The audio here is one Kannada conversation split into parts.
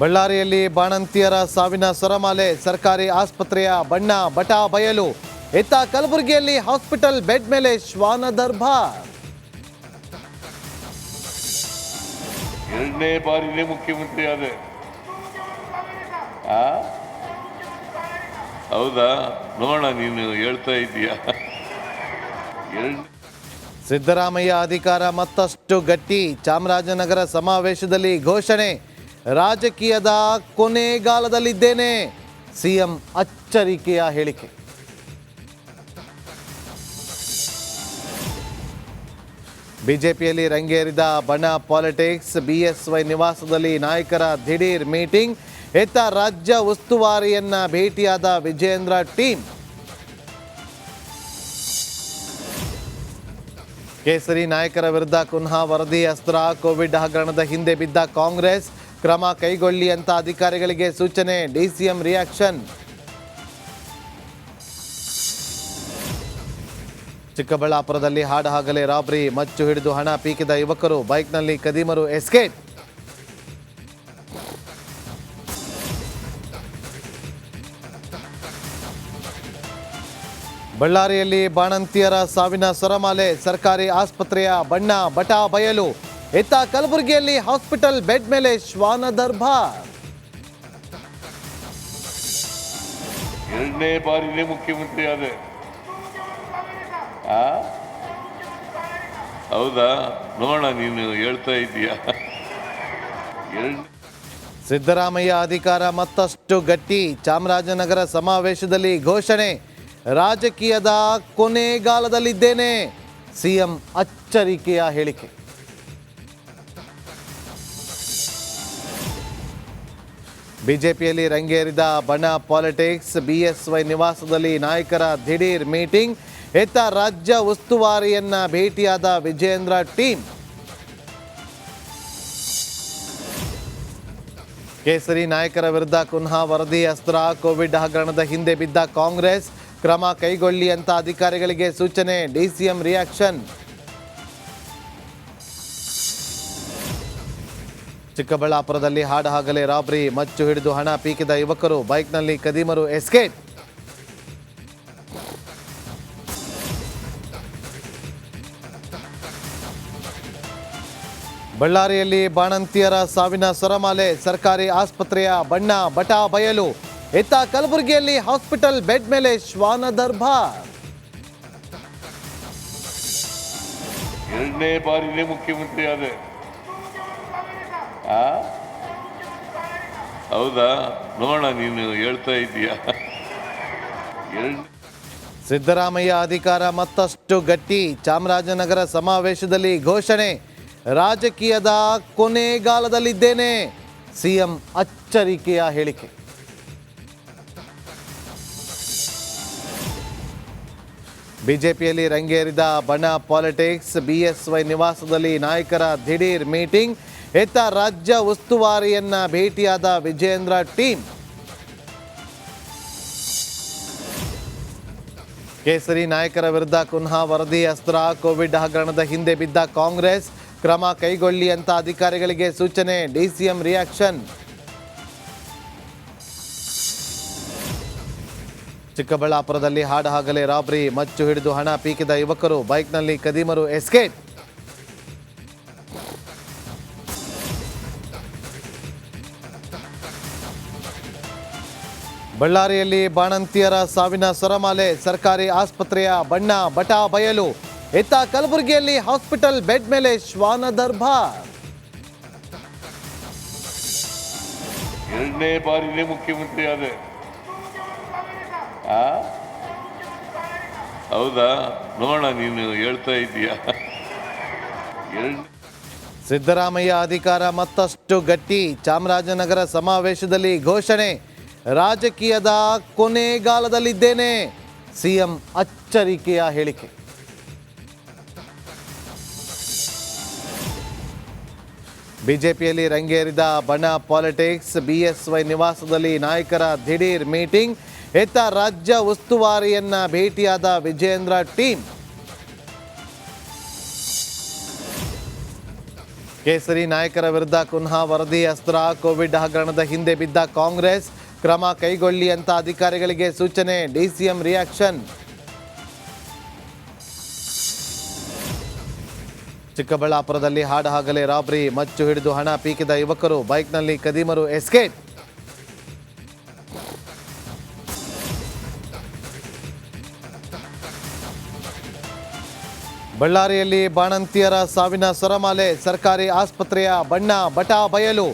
ಬಳ್ಳಾರಿಯಲ್ಲಿ ಬಾಣಂತಿಯರ ಸಾವಿನ ಸರಮಾಲೆ, ಸರ್ಕಾರಿ ಆಸ್ಪತ್ರೆಯ ಬಣ್ಣ ಬಟಾ ಬಯಲು. ಇತ್ತ ಕಲಬುರಗಿಯಲ್ಲಿ ಹಾಸ್ಪಿಟಲ್ ಬೆಡ್ ಮೇಲೆ ಶ್ವಾನ ದರ್ಬಾರ್. ಎರಡನೇ ಬಾರಿನೇ ಮುಖ್ಯಮಂತ್ರಿ ಆದೆ. ಹೌದಾ? ನೋಡೋಣ, ನೀನು ಹೇಳ್ತಾ ಇದೀಯಾ. ಸಿದ್ದರಾಮಯ್ಯ ಅಧಿಕಾರ ಮತ್ತಷ್ಟು ಗಟ್ಟಿ, ಚಾಮರಾಜನಗರ ಸಮಾವೇಶದಲ್ಲಿ ಘೋಷಣೆ. ರಾಜಕೀಯದ ಕೊನೆಗಾಲದಲ್ಲಿದ್ದೇನೆ, ಸಿಎಂ ಅಚ್ಚರಿಕೆಯ ಹೇಳಿಕೆ. ಬಿಜೆಪಿಯಲ್ಲಿ ರಂಗೇರಿದ ಬಣ ಪಾಲಿಟಿಕ್ಸ್, ಬಿಎಸ್ವೈ ನಿವಾಸದಲ್ಲಿ ನಾಯಕರ ದಿಢೀರ್ ಮೀಟಿಂಗ್. ಇತ್ತ ರಾಜ್ಯ ಉಸ್ತುವಾರಿಯನ್ನ ಭೇಟಿಯಾದ ವಿಜೇಂದ್ರ ಟೀಮ್. ಕೇಸರಿ ನಾಯಕರ ವಿರುದ್ಧ ಕುನ್ಹಾ ವರದಿ ಅಸ್ತ್ರ, ಕೋವಿಡ್ ಹಗರಣದ ಹಿಂದೆ ಬಿದ್ದ ಕಾಂಗ್ರೆಸ್, ಕ್ರಮ ಕೈಗೊಳ್ಳಿ ಅಂತ ಅಧಿಕಾರಿಗಳಿಗೆ ಸೂಚನೆ, ಡಿಸಿಎಂ ರಿಯಾಕ್ಷನ್. ಚಿಕ್ಕಬಳ್ಳಾಪುರದಲ್ಲಿ ಹಾಡಹಗಲೇ ರಾಬರಿ, ಮಚ್ಚು ಹಿಡಿದು ಹಣ ಪೀಕಿದ ಯುವಕರು, ಬೈಕ್ನಲ್ಲಿ ಕದೀಮರು ಎಸ್ಕೇಪ್. ಬಳ್ಳಾರಿಯಲ್ಲಿ ಬಾಣಂತಿಯರ ಸಾವಿನ ಸರಮಾಲೆ, ಸರ್ಕಾರಿ ಆಸ್ಪತ್ರೆಯ ಬಣ್ಣ ಬಟಾ ಬಯಲು. ಇತ್ತ ಕಲಬುರಗಿಯಲ್ಲಿ ಹಾಸ್ಪಿಟಲ್ ಬೆಡ್ ಮೇಲೆ ಶ್ವಾನ ದರ್ಬಾರ್. ಎರಡನೇ ಬಾರಿನೇ ಮುಖ್ಯಮಂತ್ರಿ ಆದೆ. ಹೌದಾ? ನೋಡೋಣ, ನೀನು ಹೇಳ್ತಾ ಇದೀಯಾ. ಸಿದ್ದರಾಮಯ್ಯ ಅಧಿಕಾರ ಮತ್ತಷ್ಟು ಗಟ್ಟಿ, ಚಾಮರಾಜನಗರ ಸಮಾವೇಶದಲ್ಲಿ ಘೋಷಣೆ. ರಾಜಕೀಯದ ಕೊನೆಗಾಲದಲ್ಲಿದ್ದೇನೆ, ಸಿಎಂ ಅಚ್ಚರಿಕೆಯ ಹೇಳಿಕೆ. ಬಿಜೆಪಿಯಲ್ಲಿ ರಂಗೇರಿದ ಬಣ ಪಾಲಿಟಿಕ್ಸ್, ಬಿಎಸ್ವೈ ನಿವಾಸದಲ್ಲಿ ನಾಯಕರ ದಿಢೀರ್ ಮೀಟಿಂಗ್. ಇತ್ತ ರಾಜ್ಯ ಉಸ್ತುವಾರಿಯನ್ನ ಭೇಟಿಯಾದ ವಿಜೇಂದ್ರ ಟೀಮ್. ಕೇಸರಿ ನಾಯಕರ ವಿರುದ್ಧ ಕುನ್ಹಾ ವರದಿ ಅಸ್ತ್ರ, ಕೋವಿಡ್ ಹಗರಣದ ಹಿಂದೆ ಬಿದ್ದ ಕಾಂಗ್ರೆಸ್, ಕ್ರಮ ಕೈಗೊಳ್ಳಿ ಅಂತ ಅಧಿಕಾರಿಗಳಿಗೆ ಸೂಚನೆ, ಡಿಸಿಎಂ ರಿಯಾಕ್ಷನ್. ಚಿಕ್ಕಬಳ್ಳಾಪುರದಲ್ಲಿ ಹಾಡಹಗಲೇ ರಾಬರಿ, ಮಚ್ಚು ಹಿಡಿದು ಹಣ ಪೀಕಿದ ಯುವಕರು, ಬೈಕ್ನಲ್ಲಿ ಕದೀಮರು ಎಸ್ಕೇಪ್. ಬಳ್ಳಾರಿಯಲ್ಲಿ ಬಾಣಂತಿಯರ ಸಾವಿನ ಸರಮಾಲೆ, ಸರ್ಕಾರಿ ಆಸ್ಪತ್ರೆಯ ಬಣ್ಣ ಬಟಾ ಬಯಲು. ಇತ್ತ ಕಲಬುರಗಿಯಲ್ಲಿ ಹಾಸ್ಪಿಟಲ್ ಬೆಡ್ ಮೇಲೆ ಶ್ವಾನ ದರ್ಬಾರ್. ಎರಡನೇ ಬಾರಿನೇ ಮುಖ್ಯಮಂತ್ರಿ ಆದೆ. ಹೌದಾ? ನೋಡೋಣ, ನೀನು ಹೇಳ್ತಾ ಇದೀಯಾ. ಸಿದ್ದರಾಮಯ್ಯ ಅಧಿಕಾರ ಮತ್ತಷ್ಟು ಗಟ್ಟಿ, ಚಾಮರಾಜನಗರ ಸಮಾವೇಶದಲ್ಲಿ ಘೋಷಣೆ. ರಾಜಕೀಯದ ಕೊನೆಗಾಲದಲ್ಲಿದ್ದೇನೆ, ಸಿಎಂ ಅಚ್ಚರಿಕೆಯ ಹೇಳಿಕೆ. ಬಿಜೆಪಿಯಲ್ಲಿ ರಂಗೇರಿದ ಬಣ ಪಾಲಿಟಿಕ್ಸ್, ಬಿಎಸ್ವೈ ನಿವಾಸದಲ್ಲಿ ನಾಯಕರ ದಿಢೀರ್ ಮೀಟಿಂಗ್. ಇತ್ತ ರಾಜ್ಯ ಉಸ್ತುವಾರಿಯನ್ನ ಭೇಟಿಯಾದ ವಿಜೇಂದ್ರ ಟೀಮ್. ಕೇಸರಿ ನಾಯಕರ ವಿರುದ್ಧ ಕುನ್ಹಾ ವರದಿ ಅಸ್ತ್ರ, ಕೋವಿಡ್ ಹಗರಣದ ಹಿಂದೆ ಬಿದ್ದ ಕಾಂಗ್ರೆಸ್, ಕ್ರಮ ಕೈಗೊಳ್ಳಿ ಅಂತ ಅಧಿಕಾರಿಗಳಿಗೆ ಸೂಚನೆ, ಡಿಸಿಎಂ ರಿಯಾಕ್ಷನ್. ಚಿಕ್ಕಬಳ್ಳಾಪುರದಲ್ಲಿ ಹಾಡಹಗಲೇ ರಾಬರಿ, ಮಚ್ಚು ಹಿಡಿದು ಹಣ ಪೀಕಿದ ಯುವಕರು, ಬೈಕ್ನಲ್ಲಿ ಕದೀಮರು ಎಸ್ಕೇಪ್. ಬಳ್ಳಾರಿಯಲ್ಲಿ ಬಾಣಂತಿಯರ ಸಾವಿನ ಸರಮಾಲೆ, ಸರ್ಕಾರಿ ಆಸ್ಪತ್ರೆಯ ಬಣ್ಣ ಬಟಾ ಬಯಲು. ಇತ್ತ ಕಲಬುರಗಿಯಲ್ಲಿ ಹಾಸ್ಪಿಟಲ್ ಬೆಡ್ ಮೇಲೆ ಶ್ವಾನ ದರ್ಬಾರ್. ಎರಡನೇ ಬಾರಿನೇ ಮುಖ್ಯಮಂತ್ರಿ ಆದೆ. ಹೌದಾ? ನೋಡೋಣ, ನೀನು ಹೇಳ್ತಾ ಇದೀಯಾ. ಸಿದ್ದರಾಮಯ್ಯ ಅಧಿಕಾರ ಮತ್ತಷ್ಟು ಗಟ್ಟಿ, ಚಾಮರಾಜನಗರ ಸಮಾವೇಶದಲ್ಲಿ ಘೋಷಣೆ. ರಾಜಕೀಯದ ಕೊನೆಗಾಲದಲ್ಲಿದ್ದೇನೆ, ಸಿಎಂ ಅಚ್ಚರಿಕೆಯ ಹೇಳಿಕೆ. ಬಿಜೆಪಿಯಲ್ಲಿ ರಂಗೇರಿದ ಬಣ ಪಾಲಿಟಿಕ್ಸ್, ಬಿಎಸ್ವೈ ನಿವಾಸದಲ್ಲಿ ನಾಯಕರ ದಿಢೀರ್ ಮೀಟಿಂಗ್. ಇತ್ತ ರಾಜ್ಯ ಉಸ್ತುವಾರಿಯನ್ನ ಭೇಟಿಯಾದ ವಿಜೇಂದ್ರ ಟೀಮ್. ಕೇಸರಿ ನಾಯಕರ ವಿರುದ್ಧ ಕುನ್ಹಾ ವರದಿ ಅಸ್ತ್ರ. ಕೋವಿಡ್ ಹಗರಣದ ಹಿಂದೆ ಬಿದ್ದ ಕಾಂಗ್ರೆಸ್, ಕ್ರಮ ಕೈಗೊಳ್ಳಿ ಅಂತ ಅಧಿಕಾರಿಗಳಿಗೆ ಸೂಚನೆ. DCM reaction. ಚಿಕ್ಕಬಳ್ಳಾಪುರದಲ್ಲಿ ಹಾಡಹಗಲೇ ರಾಬರಿ, ಮಚ್ಚು ಹಿಡಿದು ಹಣ ಪೀಕಿದ ಯುವಕರು, ಬೈಕ್ನಲ್ಲಿ ಕದೀಮರು ಎಸ್ಕೇಪ್. ಬಳ್ಳಾರಿಯಲ್ಲಿ ಬಾಣಂತಿಯರ ಸಾವಿನ ಸರಮಾಲೆ, ಸರ್ಕಾರಿ ಆಸ್ಪತ್ರೆಯ ಬಣ್ಣ ಬಟಾ ಬಯಲು.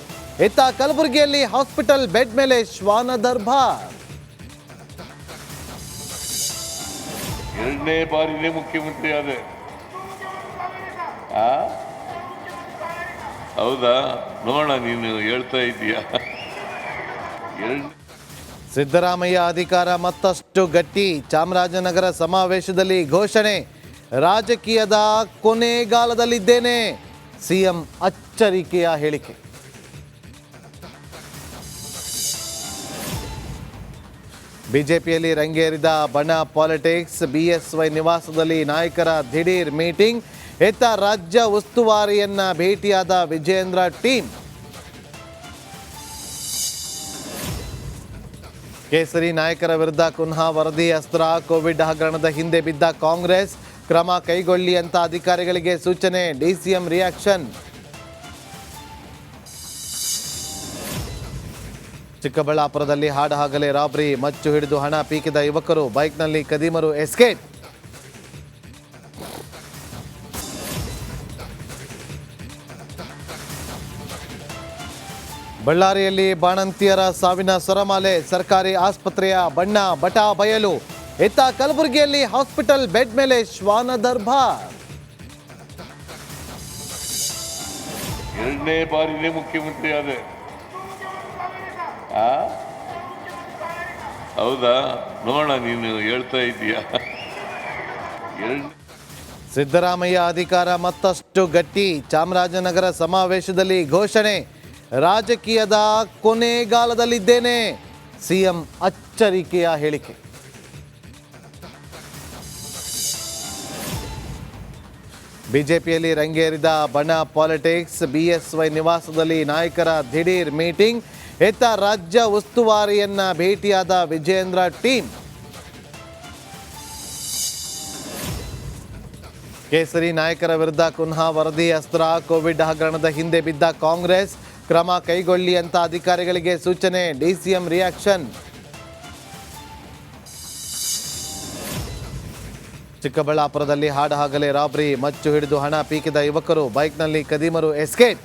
ಇತ್ತ ಕಲಬುರಗಿಯಲ್ಲಿ ಹಾಸ್ಪಿಟಲ್ ಬೆಡ್ ಮೇಲೆ ಶ್ವಾನ ದರ್ಬಾರ್. ಎರಡನೇ ಬಾರಿನೇ ಮುಖ್ಯಮಂತ್ರಿ ಆದೆ. ಹೌದಾ? ನೋಡೋಣ, ನೀನು ಹೇಳ್ತಾ ಇದ್ದೀಯಾ? ಸಿದ್ದರಾಮಯ್ಯ ಅಧಿಕಾರ ಮತ್ತಷ್ಟು ಗಟ್ಟಿ, ಚಾಮರಾಜನಗರ ಸಮಾವೇಶದಲ್ಲಿ ಘೋಷಣೆ. ರಾಜಕೀಯದ ಕೊನೆಗಾಲದಲ್ಲಿದ್ದೇನೆ, ಸಿಎಂ ಅಚ್ಚರಿಕೆಯ ಹೇಳಿಕೆ. ಬಿಜೆಪಿಯಲ್ಲಿ ರಂಗೇರಿದ ಬಣ ಪಾಲಿಟಿಕ್ಸ್, ಬಿಎಸ್ವೈ ನಿವಾಸದಲ್ಲಿ ನಾಯಕರ ದಿಢೀರ್ ಮೀಟಿಂಗ್. ಇತ್ತ ರಾಜ್ಯ ಉಸ್ತುವಾರಿಯನ್ನ ಭೇಟಿಯಾದ ವಿಜೇಂದ್ರ ಟೀಮ್. ಕೇಸರಿ ನಾಯಕರ ವಿರುದ್ಧ ಕುನ್ಹಾ ವರದಿ ಅಸ್ತ್ರ. ಕೋವಿಡ್ ಹಗರಣದ ಹಿಂದೆ ಬಿದ್ದ ಕಾಂಗ್ರೆಸ್, ಕ್ರಮ ಕೈಗೊಳ್ಳಿ ಅಂತ ಅಧಿಕಾರಿಗಳಿಗೆ ಸೂಚನೆ. DCM reaction. ಚಿಕ್ಕಬಳ್ಳಾಪುರದಲ್ಲಿ ಹಾಡಹಗಲೇ ರಾಬರಿ, ಮಚ್ಚು ಹಿಡಿದು ಹಣ ಪೀಕಿದ ಯುವಕರು, ಬೈಕ್ನಲ್ಲಿ ಕದೀಮರು ಎಸ್ಕೇಪ್. ಬಳ್ಳಾರಿಯಲ್ಲಿ ಬಾಣಂತಿಯರ ಸಾವಿನ ಸರಮಾಲೆ, ಸರ್ಕಾರಿ ಆಸ್ಪತ್ರೆಯ ಬಣ್ಣ ಬಟಾ ಬಯಲು. ಇತ್ತ ಕಲಬುರಗಿಯಲ್ಲಿ ಹಾಸ್ಪಿಟಲ್ ಬೆಡ್ ಮೇಲೆ ಶ್ವಾನ ದರ್ಬಾರ್. ಎರಡನೇ ಬಾರಿನೇ ಮುಖ್ಯಮಂತ್ರಿ ಆದೆ. ಹೌದಾ? ನೋಡೋಣ, ನೀನು ಹೇಳ್ತಾ ಇದ್ದೀಯಾ? ಸಿದ್ದರಾಮಯ್ಯ ಅಧಿಕಾರ ಮತ್ತಷ್ಟು ಗಟ್ಟಿ, ಚಾಮರಾಜನಗರ ಸಮಾವೇಶದಲ್ಲಿ ಘೋಷಣೆ. ರಾಜಕೀಯದ ಕೊನೆಗಾಲದಲ್ಲಿದ್ದೇನೆ, ಸಿಎಂ ಅಚ್ಚರಿಕೆಯ ಹೇಳಿಕೆ. ಬಿಜೆಪಿಯಲ್ಲಿ ರಂಗೇರಿದ ಬಣ ಪಾಲಿಟಿಕ್ಸ್, ಬಿಎಸ್ವೈ ನಿವಾಸದಲ್ಲಿ ನಾಯಕರ ದಿಢೀರ್ ಮೀಟಿಂಗ್. ಇತ್ತ ರಾಜ್ಯ ಉಸ್ತುವಾರಿಯನ್ನ ಭೇಟಿಯಾದ ವಿಜೇಂದ್ರ ಟೀಮ್. ಕೇಸರಿ ನಾಯಕರ ವಿರುದ್ಧ ಕುನ್ಹಾ ವರದಿ ಅಸ್ತ್ರ. ಕೋವಿಡ್ ಹಗರಣದ ಹಿಂದೆ ಬಿದ್ದ ಕಾಂಗ್ರೆಸ್, ಕ್ರಮ ಕೈಗೊಳ್ಳಿ ಅಂತ ಅಧಿಕಾರಿಗಳಿಗೆ ಸೂಚನೆ. DCM reaction. ಚಿಕ್ಕಬಳ್ಳಾಪುರದಲ್ಲಿ ಹಾಡಹಗಲೇ ರಾಬರಿ, ಮಚ್ಚು ಹಿಡಿದು ಹಣ ಪೀಕಿದ ಯುವಕರು, ಬೈಕ್ನಲ್ಲಿ ಕದೀಮರು ಎಸ್ಕೇಪ್.